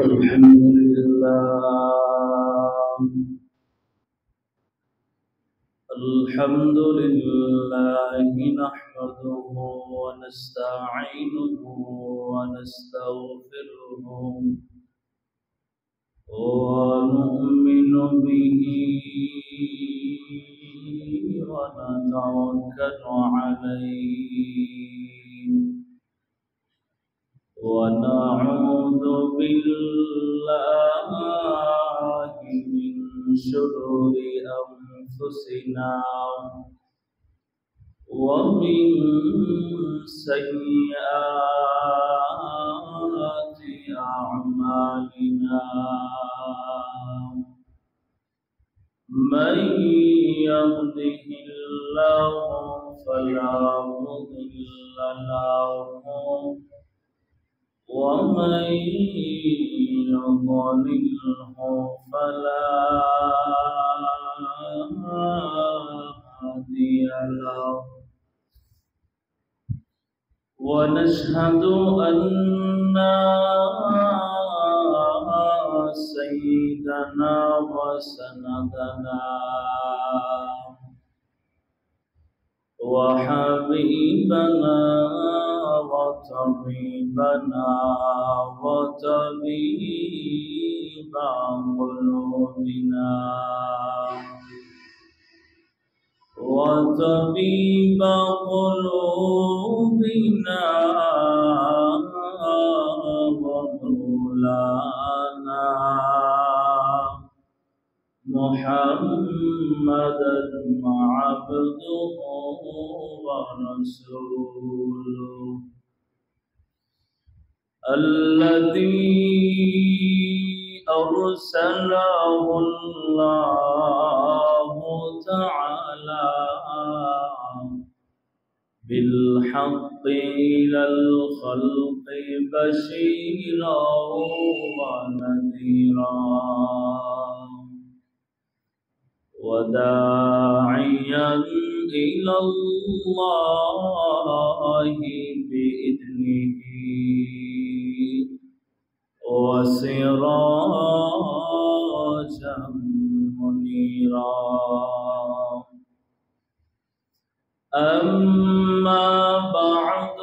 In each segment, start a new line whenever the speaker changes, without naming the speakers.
الحمد لله الحمد لله نحمده ونستعينه ونستغفره ونؤمن به ونتوكل عليه ونعوذ بالله من شرور أنفسنا ومن سيئات أعمالنا من يهده الله فلا مضل له ومن يضلله فلا هادي له ونشهد أن سيدنا وسندنا وحبيبنا وطبيبنا وطبيب قلوبنا وطبيب قلوبنا ومولانا محمدا عبده ورسوله الذي أرسله الله تعالى بالحق إلى الخلق بشيرا ونذيرا وداعيا إلى الله بإذنه وسراجا منيرا أما بعد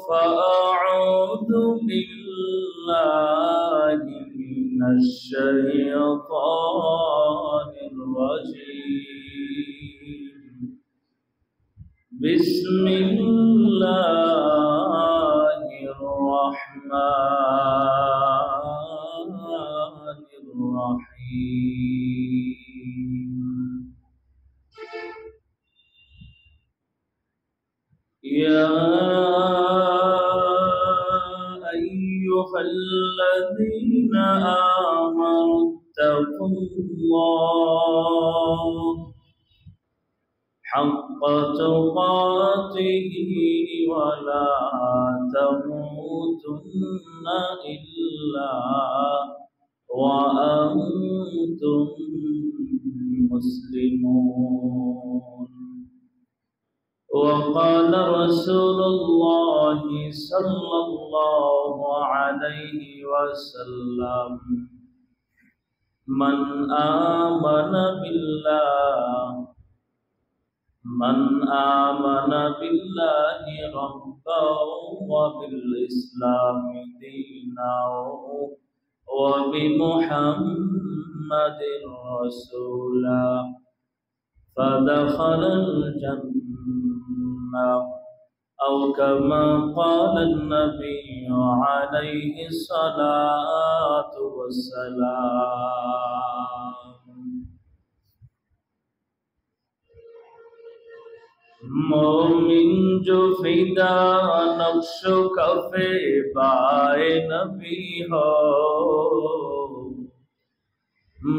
فأعوذ بالله من الشيطان الرجيم بسم الله الرحمن الرحيم يا أيها الذين آمنوا اتقوا الله حق تقاته ولا تموتن إلا وأنتم مسلمون وقال رسول الله صلى الله عليه وسلم من آمن بالله ربا وبالإسلام دينا وبمحمد رسولا فدخل الجنة أو كما قال النبي عليه الصلاة والسلام مومن جو فدا نقش کفے بائے نبی ہو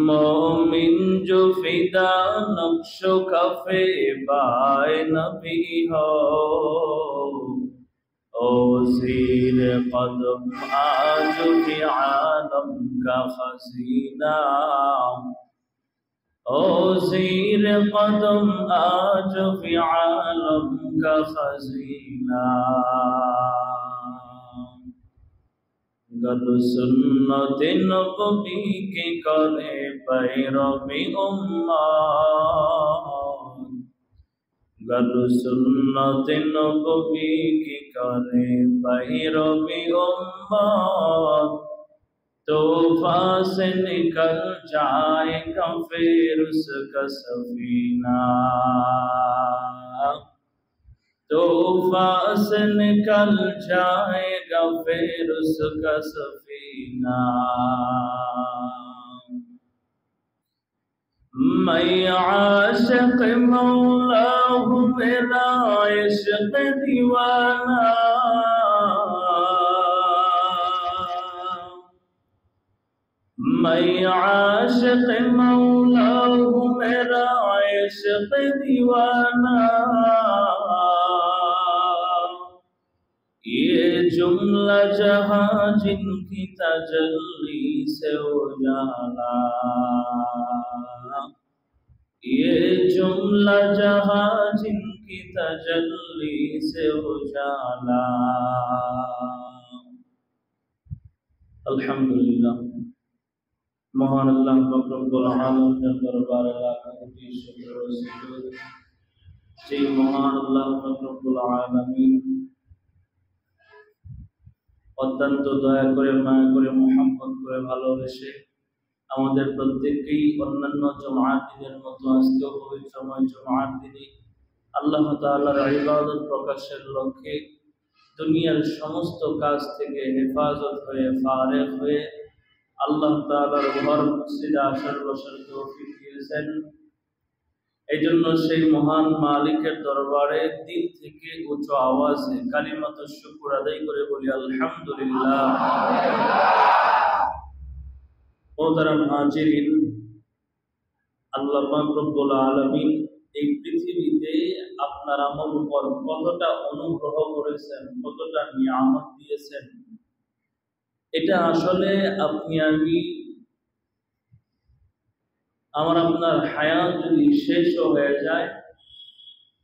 مومن جو فدا نقش کفے بائے نبی ہو او زیر قدم آج بھی عالم کا خزینہ او زیر قدم آج بھی عالم کا خزینہ গল সুন্নতে নবী কি করে पैरवी उम्मत गल सुन्नते नबी की करे पैरवी उम्मत तूफा से निकल जाएगा फिर उसका सफीना तूफा से निकल जाएगा फिर उसका सफीना मैं आशिक मौला हूँ मेरा इश्क दीवाना मैं आशिक मौला हूँ मेरा इश्क दीवाना ये जुमला जहां जिनकी तजल्ली से उजाला ये जुमला जहां जिनकी तजल्ली से उजाला अल्हम्दुलिल्लाह महान अल्लाह रब्बुल आलमीन दरबारे लाख कोटि शुक्र व सुजूद जे महान अल्लाह रब्बुल आलमीन অত্যন্ত দয়া করে মায়া করে মোহাম্মত করে ভালোবেসে আমাদের প্রত্যেককেই অন্যান্য জুমার দিনের মতো আজকেও পবিত্রময় জুমার দিনে আল্লাহ তাআলার ইবাদত প্রকাশের লক্ষ্যে দুনিয়ার সমস্ত কাজ থেকে হেফাজত হয়ে ফারেগ হয়ে আল্লাহ তাআলার ঘর মসজিদে আসার বসার তৌফিক দিয়েছেন। এই জন্য সেই মহান মালিকের দরবারে দিল থেকে উচ্চ আওয়াজে কালিমাতুশ শুকর আদায় করে বলি আলহামদুলিল্লাহ। মোহতারাম হাজিরিন, আল্লাহ পাক রব্বুল আলামিন এই পৃথিবীতে আপনার আমার উপর কতটা অনুগ্রহ করেছেন, কতটা নিয়ামত দিয়েছেন, এটা আসলে আপনি আমি আমার আপনার হায়াত যদি শেষ হয়ে যায়,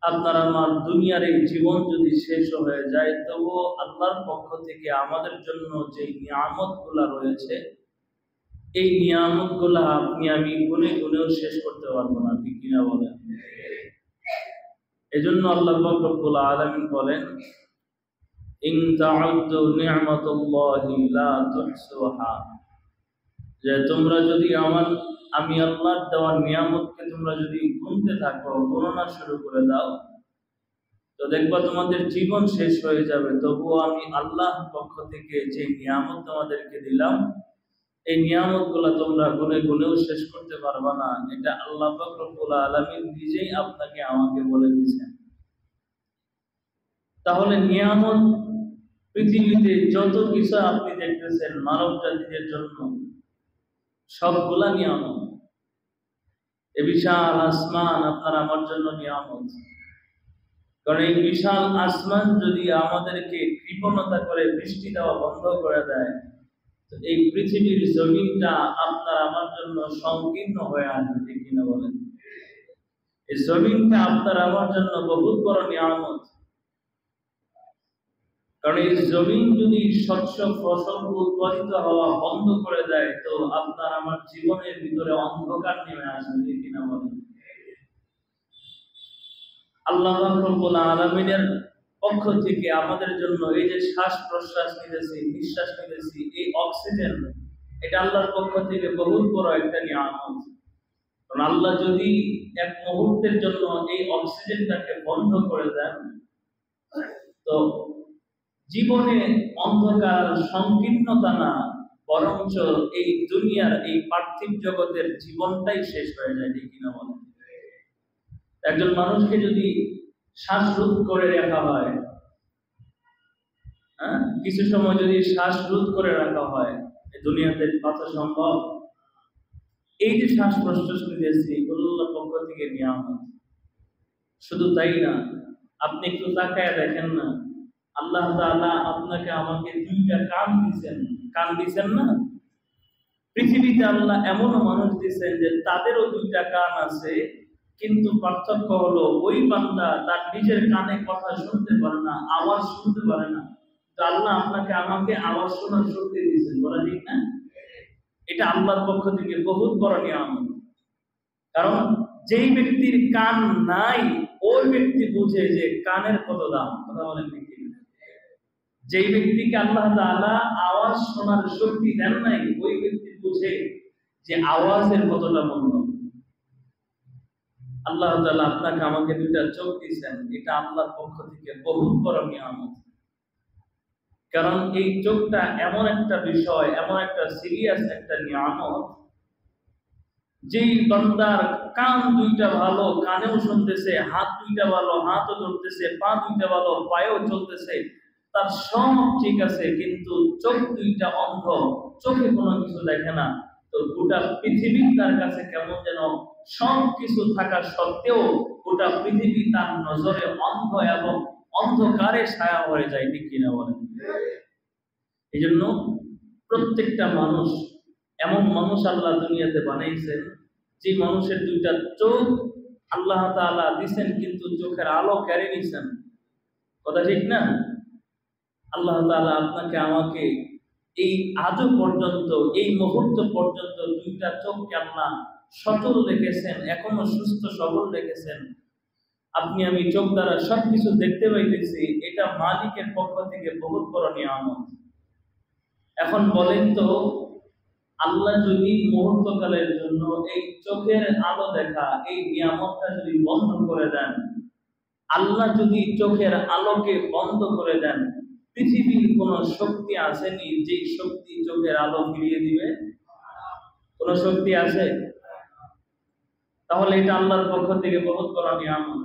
আপনার আমার দুনিয়ার এই জীবন যদি শেষ হয়ে যায়, তবুও আল্লাহর পক্ষ থেকে আমাদের জন্য যে নিয়ামতগুলা রয়েছে এই নিয়ামতগুলা আপনি আমি গুনে গুনেও শেষ করতে পারবো না, ঠিক কিনা বলেন? এজন্য আল্লাহ পাক রব্বুল আলামিন বলেন ইন তাউদ্দু নি'মাতাল্লাহি লা তুহসুহা, যে তোমরা যদি আমি আল্লাহর দেওয়া নিয়ামতকে তোমরা যদি গুনতে থাকো, গণনা শুরু করে দাও, তো দেখবা তোমাদের জীবন শেষ হয়ে যাবে, তবুও আমি আল্লাহর পক্ষ থেকে যে নিয়ামত তোমাদেরকে দিলাম এই নিয়ামতগুলো তোমরা গুনে গুনেও শেষ করতে পারবা না। এটা আল্লাহ পাক রব্বুল আলামিন নিজেই আপনাকে আমাকে বলে দিয়েছেন। তাহলে নিয়ামত পৃথিবীতে যত কিছু আপনি দেখতেছেন মানব জাতিদের জন্য সবগুলা নিয়ামত। এই বিশাল আসমান আপনার আমার জন্য নিয়ামত, কারণ এই বিশাল আসমান যদি আমাদেরকে কৃপণতা করে বৃষ্টি দেওয়া বন্ধ করে দেয়, তো এই পৃথিবীর জমিনটা আপনার আমার জন্য সংকীর্ণ হয়ে আসবে, ঠিক কিনা বলেন? এই জমিনটা আপনার আমার জন্য বহুত বড় নিয়ামত, কারণ এই জমিন যদি শস্য ফসল উৎপাদিত হওয়া বন্ধ করে দেয়, তো আপনার আমার জীবনের ভিতরে অন্ধকার নেমে আসবে, ঠিক কিনা বলেন? আল্লাহ রাব্বুল আলামিনের পক্ষ থেকে আমাদের জন্য এই যে শ্বাস প্রশ্বাস নিতেছি, নিঃশ্বাস নিতেছি, এই অক্সিজেন, এটা আল্লাহর পক্ষ থেকে বহুত বড় একটা নিয়ামত। কারণ আল্লাহ যদি এক মুহূর্তের জন্য এই অক্সিজেনটাকে বন্ধ করে দেন, তো জীবনে অন্ধকার সংকীর্ণতা না, বরঞ্চ এই দুনিয়ার এই পার্থিব জগতের জীবনটাই শেষ হয়ে যায়, ঠিক কিনা বলেন? একজন মানুষকে যদি শ্বাসরোধ করে রাখা হয়, কিছু সময় যদি শ্বাসরোধ করে রাখা হয়, এই দুনিয়াতে বাঁচা সম্ভব? এই যে শ্বাস প্রশ্বাস নিতেছি, আল্লাহর পক্ষ থেকে নিয়ামত। শুধু তাই না, আপনি একটু তাকায় দেখেন না, আল্লাহ তাআলা আপনাকে আমাকে দুইটা কান দিছেন না? পৃথিবীতে আল্লাহ এমনও মানুষ দিয়েছেন যে তাদেরও দুইটা কান আছে, কিন্তু পার্থক্য হলো ওই বান্দা তার নিজের কানে কথা শুনতে পারে না, আওয়াজ শুনতে পারে না, তো আল্লাহ আপনাকে আমাকে আওয়াজ শোনার শক্তি দিয়েছেন, বলা ঠিক না? এটা আল্লাহর পক্ষ থেকে বহুত বড় নিয়ামত। কারণ যেই ব্যক্তির কান নাই ওই ব্যক্তি বুঝে যে কানের কত দাম। কথা বলেন ঠিক না? যেই ব্যক্তিকে আল্লাহ তাআলা আওয়াজ শোনার শক্তি দেন নাই ওই ব্যক্তি বুঝে যে আওয়াজের কতটা মূল্য। আল্লাহ তাআলা আপনাকে আমাকে দুইটা চোখ দিয়েছেন, এটা আল্লাহর পক্ষ থেকে বহুত বড় নিয়ামত। কারণ এই চোখটা এমন একটা বিষয়, এমন একটা সিরিয়াস একটা নিয়ামত, যেই বান্দার কান দুইটা ভালো, কানেও শুনতেছে, হাত দুইটা ভালো, হাতও ধরতেছে, পা দুইটা ভালো, পায়েও চলতেছে, তার সব ঠিক আছে, কিন্তু চোখ দুইটা অন্ধ, চোখে কোনো কিছু দেখে না, তো গোটা পৃথিবী তার কাছে কেমন যেন সব কিছু থাকা সত্ত্বেও গোটা পৃথিবী তার নজরে অন্ধ এবং অন্ধকারে ছায়া হয়ে যায়, ঠিক কিনা বলেন? এই জন্য প্রত্যেকটা মানুষ, এমন মানুষ আল্লাহ দুনিয়াতে বানাইছেন যে মানুষের দুইটা চোখ আল্লাহ তাআলা দিছেন, কিন্তু চোখের আলো কেড়ে নিছেন। কথা ঠিক না? আল্লাহ তাআলা আপনাকে আমাকে এই আজও পর্যন্ত, এই মুহূর্ত পর্যন্ত দুইটা চোখকে আল্লাহ সচল রেখেছেন, এখনো সুস্থ সবল রেখেছেন। আপনি আমি চোখ দ্বারা সবকিছু দেখতে পাইতেছি, এটা মালিকের পক্ষ থেকে বহুত বড় নিয়ামত। এখন বলেন তো, আল্লাহ যদি মুহূর্তকালের জন্য এই চোখের আলো দেখা এই নিয়ামতটা যদি বন্ধ করে দেন, আল্লাহ যদি চোখের আলোকে বন্ধ করে দেন, পৃথিবীর কোন শক্তি আসেনি যে শক্তি চোখের আলো ফিরিয়ে দিবে? কোন শক্তি আছে? তাহলে এটা আল্লাহর পক্ষ থেকে বহুত বড় নিয়ামত।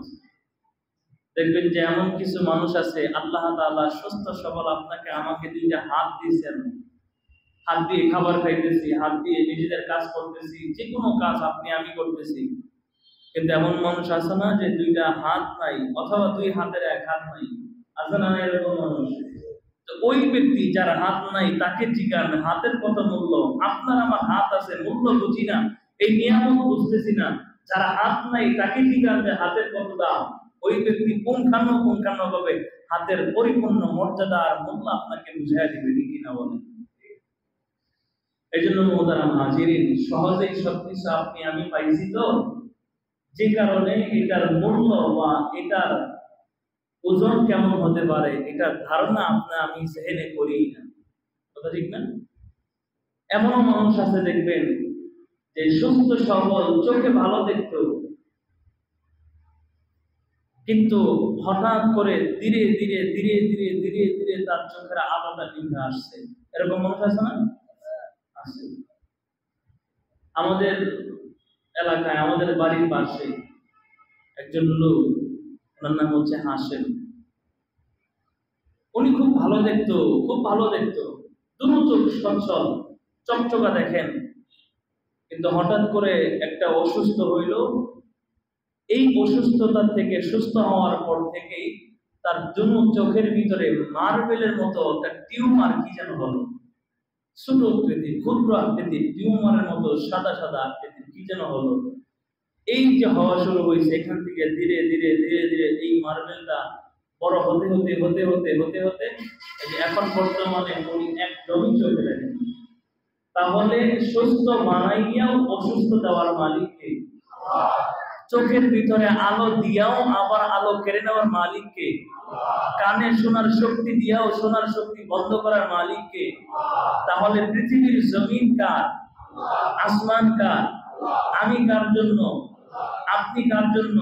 দেখবেন যে এমন কিছু মানুষ আছে, আল্লাহ তাআলা সুস্থ সবল আপনাকে আমাকে দুইটা হাত দিয়েছেন, হাত দিয়ে খাবার খাইতেছি, হাত দিয়ে নিজেদের কাজ করতেছি, যে কোনো কাজ আপনি আমি করতেছি। কিন্তু এমন মানুষ আছে না যে দুইটা হাত নাই, অথবা দুই হাতের এক হাত নাই? আছে না এরকম মানুষ? তো ওই ব্যক্তি যার হাত নাই তাকে জিজ্ঞান হাতের কত মূল্য। আপনার আমার হাত আছে, মূল্য বুঝি না, এই নিয়ামত বুঝতেছি না। যার হাত নাই তাকে জিজ্ঞান যে হাতের কত দাম। ওই ব্যক্তি পুঙ্খানুপুঙ্খানু ভাবে হাতের পরিপূর্ণ মর্যাদা আর মূল্য আপনাকে বুঝাইয়া দিবে, কি না বলেন? এই জন্য মুহতারাম হাজিরিন, সহজেই সবকিছু আপনি আমি পাইছি, তো যে কারণে এটার মূল্য বা এটার ওজন কেমন হতে পারে এটার ধারণা আপনি আমি জেহেনে করি না। কথা ঠিক না? এমনও মানুষ আছে দেখবেন যে সুস্থ সবল, চোখে ভালো দেখতো, কিন্তু হঠাৎ করে ধীরে ধীরে ধীরে ধীরে ধীরে ধীরে তার চোখের আলোটা নিভে আসছে। এরকম মানুষ আছে না? আছে। আমাদের এলাকায়, আমাদের বাড়ির পাশে একজন লোক, ওনার নাম হচ্ছে হাসেম। উনি খুব ভালো দেখতো, খুব ভালো দেখতো, দ্রুত সচ্ছল চকচকা দেখেন, কিন্তু হঠাৎ করে একটা অসুস্থ হইল। এই অসুস্থতা থেকে সুস্থ হওয়ার পর থেকেই তার দুনো চোখের ভিতরে মার্বেলের মতো একটা টিউমার কি যেন হলো, ছোট আকৃতির, ক্ষুদ্র আকৃতির টিউমারের মতো সাদা সাদা আকৃতির কি যেন হলো। এই যে হওয়া শুরু হয়েছে, এখান থেকে ধীরে ধীরে ধীরে ধীরে এই মার্বেলটা বড় হতে হতে হতে হতে হতে হতে এখন বর্তমানে উনি একদমই চোখে দেখেন। তাহলে সুস্থ বানাইয়াও অসুস্থ দেওয়ার মালিককে, চোখের ভিতরে আলো দিয়াও আবার আলো কেড়ে নেওয়ার মালিককে, কানে শোনার শক্তি দিয়াও শোনার শক্তি বন্ধ করার মালিককে। তাহলে পৃথিবীর জমিন কার? আসমান কার? আমি কার জন্য? আপনি কার জন্য?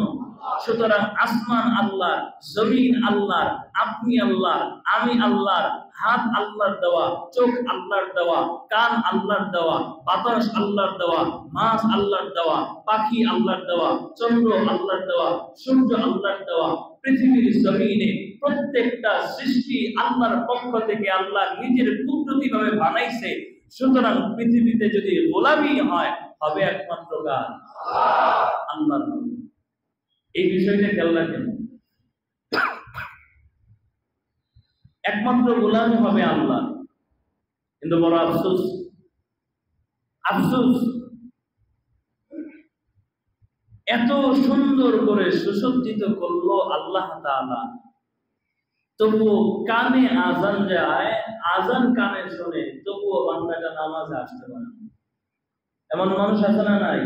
সুতরাং আসমান আল্লাহর, জমিন আল্লাহর, আপনি আল্লাহর, আমি আল্লাহর, হাত আল্লাহর দেওয়া, চোখ আল্লাহর দেওয়া, কান আল্লাহর দেওয়া, বাতাস আল্লাহর দেওয়া, মাছ আল্লাহর দেওয়া, পাখি আল্লাহর দেওয়া, চন্দ্র আল্লাহর দেওয়া, সূর্য আল্লাহর দেওয়া। পৃথিবীর জমিনে প্রত্যেকটা সৃষ্টি আল্লাহর পক্ষ থেকে আল্লাহ নিজের কুদরতিভাবে বানাইছে। সুতরাং পৃথিবীতে যদি গোলামি হয়, হবে একমাত্র কার? আল্লাহর। এই বিষয়টা খেয়াল রাখেন, একমাত্র গোলামি হবে আল্লাহ। কিন্তু বড় আফসোস, আফসোস, এত সুন্দর করে সুসজ্জিত করলো আল্লাহ তাআলা, তবুও কানে আজান যায়, আজান কানে শোনে, তবুও বান্দাটা নামাজে আসতে পারে না। এমন মানুষ আছে না নাই?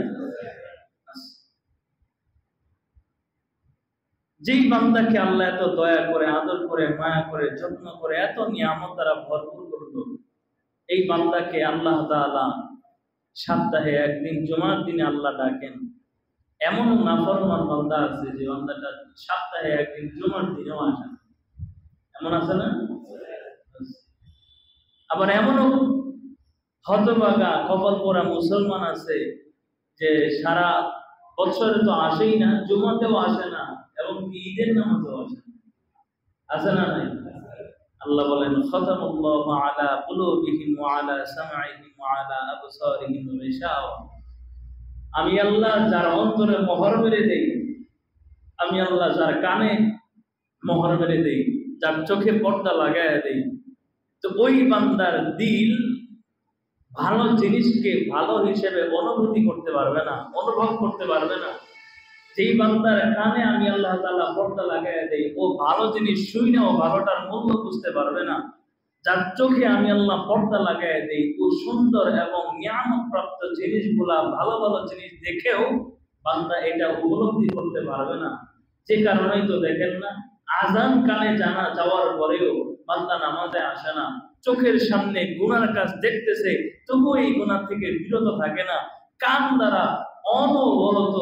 যেই বান্দাকে আল্লাহ এত দয়া করে, আদর করে, মায়া করে, যত্ন করে, এত নিয়ামত দ্বারা ভরপুর করলো, এই বান্দাকে আল্লাহ তাআলা সপ্তাহে একদিন জুমার দিনে আল্লাহ ডাকেন। এমন নাফরমান বান্দা আছে যে বান্দাটা সপ্তাহে একদিন জুমার দিনেও আসে না। এমন আছে না? আবার এমনও হতভাগা কপাল পোড়া মুসলমান আছে যে সারা বছরে তো আসেই না, জুমাতেও আসে না, এবং ঈদের নামাজেও আসে না। আছে না নাই? আল্লাহ বলেন, খাতামাল্লাহু আলা কুলুবিহিম ওয়া আলা সামঈহিম ওয়া আলা আবসারিহিম গিশাওয়া। আমি আল্লাহ যার অন্তরে মোহর মেরে দেই, আমি আল্লাহ যার কানে মোহর মেরে দেই, যার চোখে পর্দা লাগায় দেই, তো ওই বান্দার দিল ভালো জিনিসকে ভালো হিসেবে অনুভূতি করতে পারবে না, অনুভব করতে পারবে না। যেই বান্দার কানে আমি আল্লাহ তাআলা পর্দা লাগায় দেই, ও ভালো জিনিস শুনে ও ভালোটার মূল্য বুঝতে পারবে না। যার চোখে আমি আল্লাহ পর্দা লাগায় দেই, ও সুন্দর এবং নিয়ামত প্রাপ্ত জিনিসগুলা, ভালো ভালো জিনিস দেখেও বান্দা এটা উপলব্ধি করতে পারবে না। যে কারণেই তো দেখেন না, আজান কানে জানা যাওয়ার পরেও বান্দা নামাজে আসে না। চোখের সামনে গুনার কাজ দেখতেছে, তবুও এই গুনাহ থেকে বিরত থাকে না। কান দ্বারা অনবরত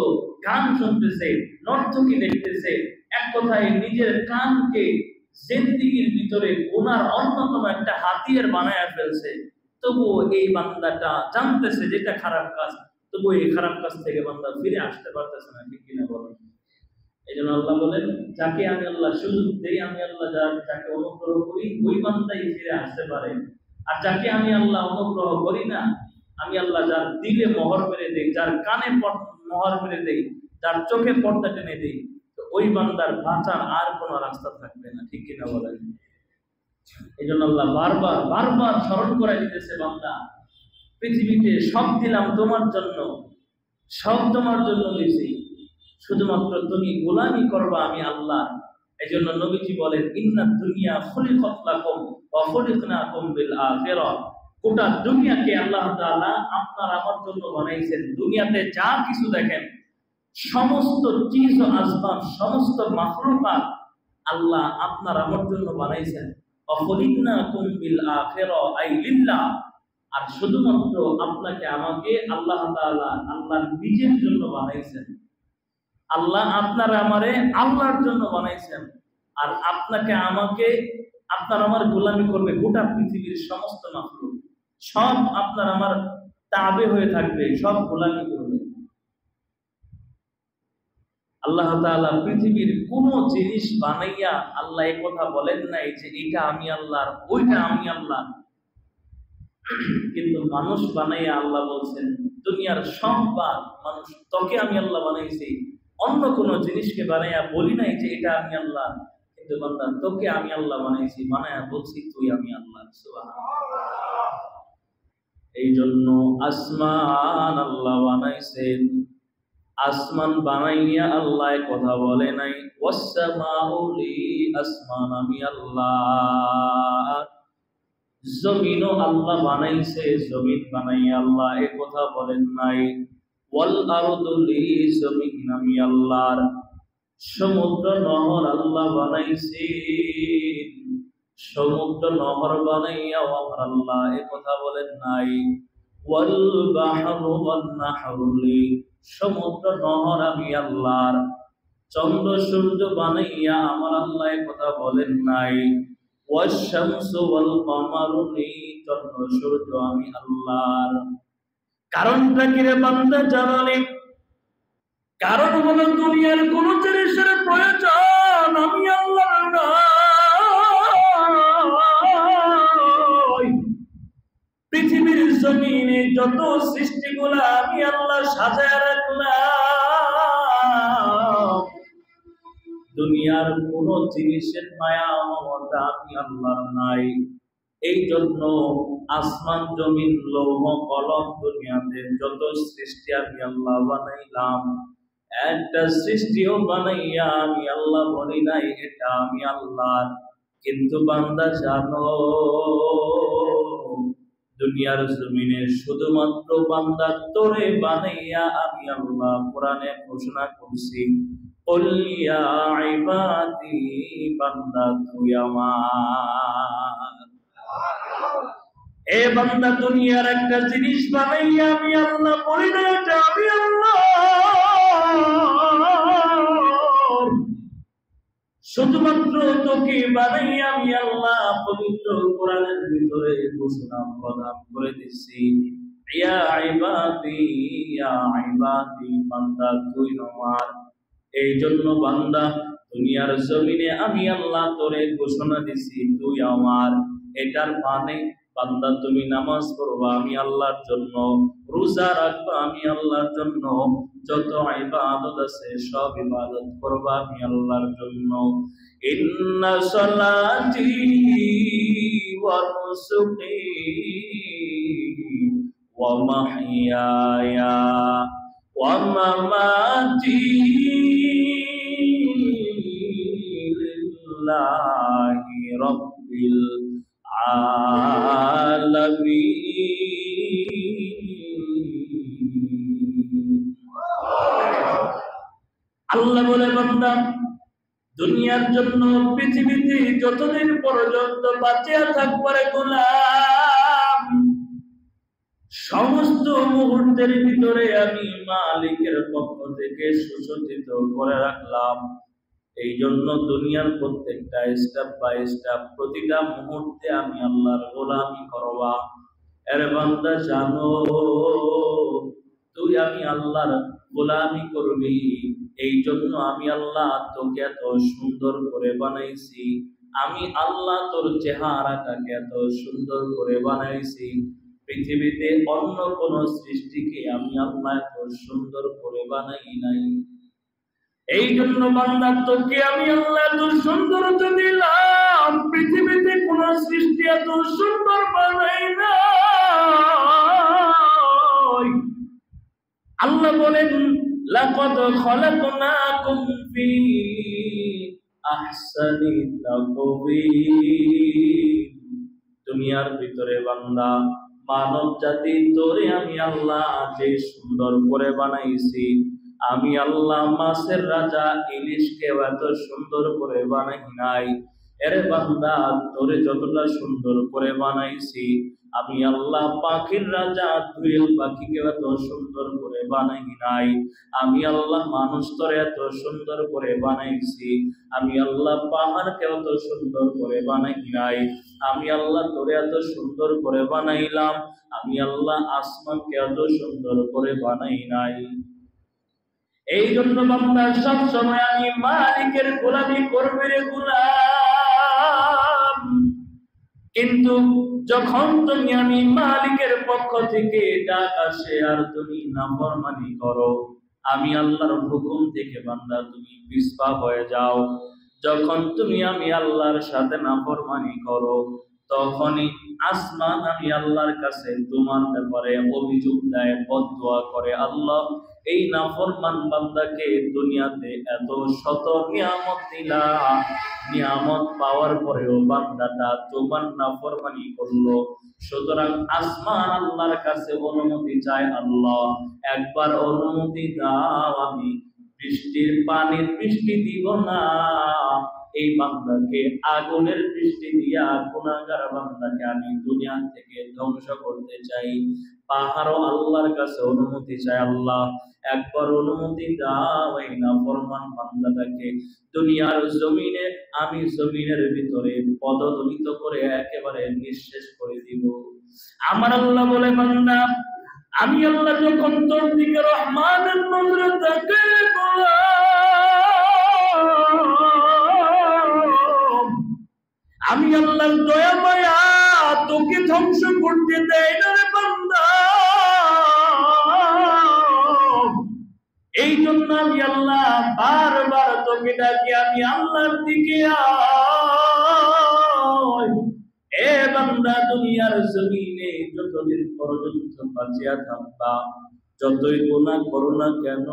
গান শুনতেছে, নর্তকী দেখতেছে, এক কথায় নিজের কানকে জিন্দেগির ভিতরে গুনার অন্যতম একটা হাতিয়ার বানায় ফেলছে। তবুও এই বান্দাটা জানতেছে যেটা খারাপ কাজ, তবুও এই খারাপ কাজ থেকে বান্দা ফিরে আসতে পারতেছে না। ঠিক কিনা বলেন? এই জন্য আল্লাহ বলেন, যাকে আমি আল্লাহ সুযোগ দেই, আমি আল্লাহ যাকে অনুগ্রহ করি, ওই বান্দাই ফিরে আসতে পারে। আর যাকে আমি আল্লাহ অনুগ্রহ করি না, আমি আল্লাহ যার দিলে মোহর মেরে দেই, যার কানে মোহর মেরে দেই, যার চোখে পর্দা টেনে দেই, তো ওই বান্দার বাঁচার আর কোনো রাস্তা থাকবে না। ঠিক কিনা বলেন? এই জন্য আল্লাহ বারবার বারবার স্মরণ করে দিতেছে, বান্দা পৃথিবীতে সব দিলাম তোমার জন্য, সব তোমার জন্য দিয়েছি, শুধুমাত্র তুমি গোলামি করবা আমি আল্লাহ। এই জন্য নবীজি বলেন, ইন্নাদ দুনিয়া খুলিকাত লাকুম ওয়া খুলিকনাকুম বিল আখিরাহ। গোটা দুনিয়াকে আল্লাহ তাআলা আপনার আমার জন্য বানাইছেন। দুনিয়াতে যা কিছু দেখেন, সমস্ত চিজ ও আসবাব, সমস্ত মাখলুকাত আল্লাহ আপনার আমার জন্য বানাইছেন। ওয়া খুলিকনাকুম বিল আখিরাহ আই লিল্লাহ। আর শুধুমাত্র আপনাকে আমাকে আল্লাহ তাআলা আল্লাহর নিজের জন্য বানাইছেন। আল্লাহ আপনার আমারে আল্লাহর জন্য বানাইছেন। আর আপনাকে আমাকে আপনার আমার গোলামি করবে গোটা পৃথিবীর সমস্ত মাখলুক, সব আপনার আমার তাবে হয়ে থাকবে, সব গোলামি করবে। আল্লাহ তাআলা পৃথিবীর কোন জিনিস বানাইয়া আল্লাহ এই কথা বলেন নাই যে এটা আমি আল্লাহর, ওইটা আমি আল্লাহ। কিন্তু মানুষ বানাইয়া আল্লাহ বলছেন, দুনিয়ার সব মানুষ, তোকে আমি আল্লাহ বানাইছি, অন্য কোন জিনিসকে বানাইয়া বলি নাই যে এটা আমি আল্লাহ। কিন্তু বান্দা, তোকে আমি আল্লাহ বানাইছি, বানাইয়া বলছি তুই আমি আল্লাহ। সুবহানাল্লাহ। এই জন্য আসমান আল্লাহ বানাইছেন, আসমান বানাইয়া আল্লাহ কথা বলে নাই ওয়াসসামাউ লি, আসমান আমি আল্লাহ। জমিনও আল্লাহ বানাইছে, জমিন বানাইয়া আল্লাহ এ কথা বলেন নাই ওয়াল আরদু লি, জমিন আমি আল্লাহর। সমুদ্র নহর আল্লাহ বানাইছে, সমুদ্র নহর বানাইয়া আমার আল্লাহ এ কথা বলেন নাই ওয়াল বাহরু ওয়ান নাহরু লি, সমুদ্র নহর আমি আল্লাহর। চন্দ্র সূর্য বানাইয়া আমার আল্লাহ এ কথা বলেন নাই ওয়াশ শামসু ওয়াল কমারু লি, চন্দ্র সূর্য আমি আল্লাহর। কারণটা কি রে বান্দা জানালে? কারণ হলো দুনিয়ার কোন জিনিসের প্রয়োজন আমি আল্লাহর নয়। পৃথিবীর জমিনে যত সৃষ্টিগুলা আমি আল্লাহ সাজায় রাখলাম, দুনিয়ার কোন জিনিসের মায়া মমতা আমি আল্লাহর নাই। এই জন্য আসমান জমিন লৌহ কলম দুনিয়াতে যত সৃষ্টি আমি আল্লাহ বানাইলাম, একটা সৃষ্টিও বানাইয়া আমি আল্লাহ বলি নাই এটা আমি আল্লাহ। কিন্তু বান্দা জানো, দুনিয়ার জমিনে শুধুমাত্র বান্দা তোরে বানাইয়া আমি আল্লাহ কোরআনে ঘোষণা করছি, কুল ইয়া ইবাদি, বান্দা তুই আমার। এ বান্দা, দুনিয়ার একটা জিনিস বানাইয়া আমি আল্লাহ বলি না এটা আমি আল্লাহ, শুধুমাত্র তোকে বানাইয়া আমি আল্লাহ পবিত্র কোরআনের ভিতরে ঘোষণা প্রদান করে দিচ্ছি, ইয়া ইবাদি, ইয়া ইবাদি, বান্দা তুই আমার। এই জন্য বান্দা, দুনিয়ার জমিনে আমি আল্লাহ তোরে ঘোষণা দিছি তুই আমার। এটার মানে বান্দা তুমি নামাজ পড়বা আমি আল্লাহর জন্য, রোজা রাখবা আমি আল্লাহর জন্য, যত ইবাদত আছে সব ইবাদত করবা আমি আল্লাহর জন্য। ইন্না সালাতি ওয়া নুসুকি ওয়া মাহইয়ায়া ওয়া মামাতি লিল্লাহি রাব্বিল আল্লাহ বলে, বান্দা দুনিয়ার জন্য পৃথিবীতে যতদিন পর্যন্ত বাঁচিয়া থাকবে গোলাম, সমস্ত মুহূর্তের ভিতরে আমি মালিকের পক্ষ থেকে সুসজ্জিত করে রাখলাম। এই জন্য দুনিয়ার প্রত্যেকটা স্টেপ বাই স্টেপ, প্রতিটা মুহূর্তে আমি আল্লাহর গোলামি করবা। এর বান্দা জানো, তুই আমি আল্লাহর গোলামি করবি। এই জন্য আমি আল্লাহ তোকে এত সুন্দর করে বানাইছি, আমি আল্লাহ তোর চেহারাটাকে এত সুন্দর করে বানাইছি। পৃথিবীতে অন্য কোন সৃষ্টিকে আমি আল্লাহ এত সুন্দর করে বানাই নাই। এই জন্য বান্দা তোকে আমি আল্লাহ এত সৌন্দর্য দিলাম, পৃথিবীতে কোন সৃষ্টি এত সুন্দর বানাই না। আল্লাহ বলেন, লাকাদ খালাকনাকুম ফি আহসানি তাকওয়িম। দুনিয়ার ভিতরে বান্দা, মানব জাতি তোরে আমি আল্লাহ যে সুন্দর করে বানাইছি, আমি আল্লাহ মাছের রাজা ইলিশকে এত সুন্দর করে বানাই নাই। এর বান্দা, তোরে যতটা সুন্দর করে বানাইছি, আমি আল্লাহ পাখির রাজা দুইল পাখিকে এত সুন্দর করে বানাই নাই। আমি আল্লাহ মানুষ তোরে এত সুন্দর করে বানাইছি, আমি আল্লাহ পাহাড়কে এত সুন্দর করে বানাই নাই। আমি আল্লাহ তোরে এত সুন্দর করে বানাইলাম, আমি আল্লাহ আসমানকে এত সুন্দর করে বানাই নাই। এই জন্য বান্দা সব সময় আমি মালিকের গোলামি করবে রে গোলাম। কিন্তু যখন তুমি আমি মালিকের পক্ষ থেকে ডাক আসে আর তুমি নাফরমানি করো, আমি আল্লাহর হুকুম থেকে বান্দা তুমি পিছপা হয়ে যাও, যখন তুমি আমি আল্লাহর সাথে নাফরমানি করো, তখনই আসমান আমি আল্লাহর কাছে তোমার ব্যাপারে অভিযোগ দেয়, বদদুয়া করে, আল্লাহ এই নাফরমান বান্দাকে দুনিয়াতে এত শত নিয়ামত দিলা, নিয়ামত পাওয়ার পরেও বান্দাটা তোমার নাফরমানি করলো, সুতরাং আসমান আল্লাহর কাছে অনুমতি চায়, আল্লাহ একবার অনুমতি দাও, আমি বৃষ্টির পানির বৃষ্টি দিব না, এই বান্দাকে আগুনের বৃষ্টি দিয়া গুনাহগার বান্দাকে আমি দুনিয়া থেকে ধ্বংস করতে চাই। পাহাড়ও আল্লাহর কাছে অনুমতি চায়, আল্লাহ একবার অনুমতি দাও, এই নাফরমান বান্দাটাকে দুনিয়ার জমিনে আমি জমিনের ভিতরে পদদলিত করে একেবারে নিঃশেষ করে দিব। আমার আল্লাহ বলে, বান্দা আমি আল্লাহ যখন তোর দিকে রহমানের নজরে তাকাই, আমি আল্লাহর দয়া মায়া তোকে ধ্বংস করতে দেয় না রে বান্দা। এই জন্য আমি আল্লাহ বারবার তোকে ডাকি, আমি আল্লাহর দিকে আয়। এ বান্দা, দুনিয়ার জমিনে যতদিন পর্যন্ত বাঁচিয়া থাকবা, যতই গুনাহ করো না কেন,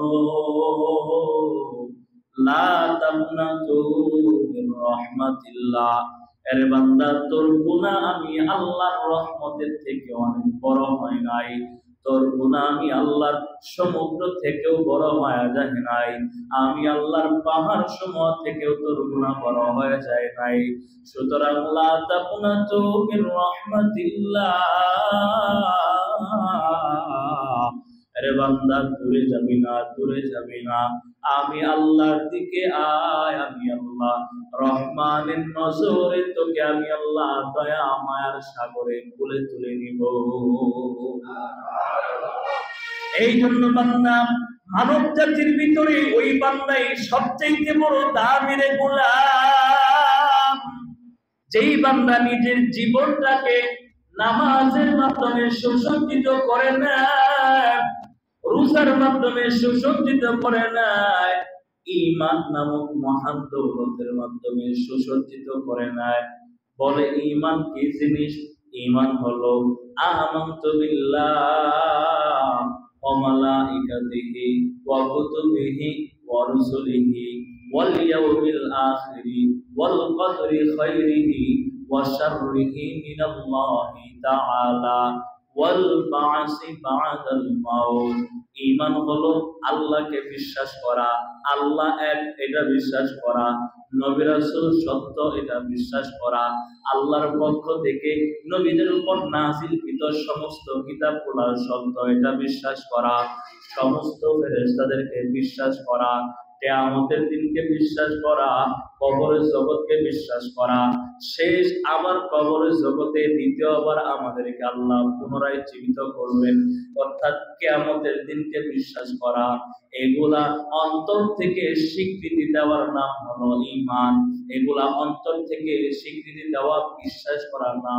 লা তামনাতু মিন রাহমাতিল্লাহ, আরে বান্দা, তোর গুনাহ আমি আল্লাহর রহমতের থেকে অনেক বড় হয় নাই, তোর গুনাহ আমি আল্লাহর সমুদ্র থেকেও বড় হয়ে যায় নাই, আমি আল্লাহর পাহাড় সমূহ থেকেও তোর গুনাহ বড় হয়ে যায় নাই। সুতরাং লা তাকুনাতু মির রাহমাতিল্লাহ, আরে বান্দা দূরে যাবি না, দূরে যাবি না, আমি আল্লাহর দিকে আয়, আমি আল্লাহ রহমানের নজরে তোকে আমি আল্লাহ দয়া মায়ার সাগরে কোলে তুলে নিব। এই জন্য বান্দা, মানব জাতির ভিতরে ওই বান্দাই সবচেয়ে বড় দামের গোলাম, যেই বান্দা নিজের জীবনটাকে নামাজের মাধ্যমে সুসজ্জিত করে না, রোজার মাধ্যমে সুসজ্জিত করে নাই, ঈমান নামক মহান দৌলতের মাধ্যমে সুসজ্জিত করে নাই। বলে ঈমান কি জিনিস? ঈমান হলো আমানতু বিল্লাহ ওয়া মালাইকাতিহি ওয়া কুতুবিহি ওয়া রুসুলিহি ওয়াল ইয়াউমিল আখিরি ওয়াল কদরি খাইরিহি ওয়া শাররিহি মিনাল্লাহি তাআলা ওয়াল বা'সি বা'দাল মাউত। ঈমান হলো আল্লাহকে বিশ্বাস করা, আল্লাহ এক এটা বিশ্বাস করা, নবী রাসূল সত্য এটা বিশ্বাস করা, আল্লাহর পক্ষ থেকে নবীদের উপর নাযিলকৃত সমস্ত কিতাবগুলো সত্য এটা বিশ্বাস করা, সমস্ত ফেরেশতাদেরকে বিশ্বাস করা, কিয়ামতের দিনকে বিশ্বাস করা, কবরের জগৎকে বিশ্বাস করা, শেষ আবার কবরের জগতে দ্বিতীয়বার আমাদেরকে আল্লাহ পুনরায় জীবিত করবেন, অর্থাৎ কিয়ামতের দিনকে বিশ্বাস করা, এগুলা অন্তর থেকে স্বীকৃতি দেওয়ার নাম হলো ঈমান। এগুলা অন্তর থেকে স্বীকৃতি দেওয়া, বিশ্বাস করার নাম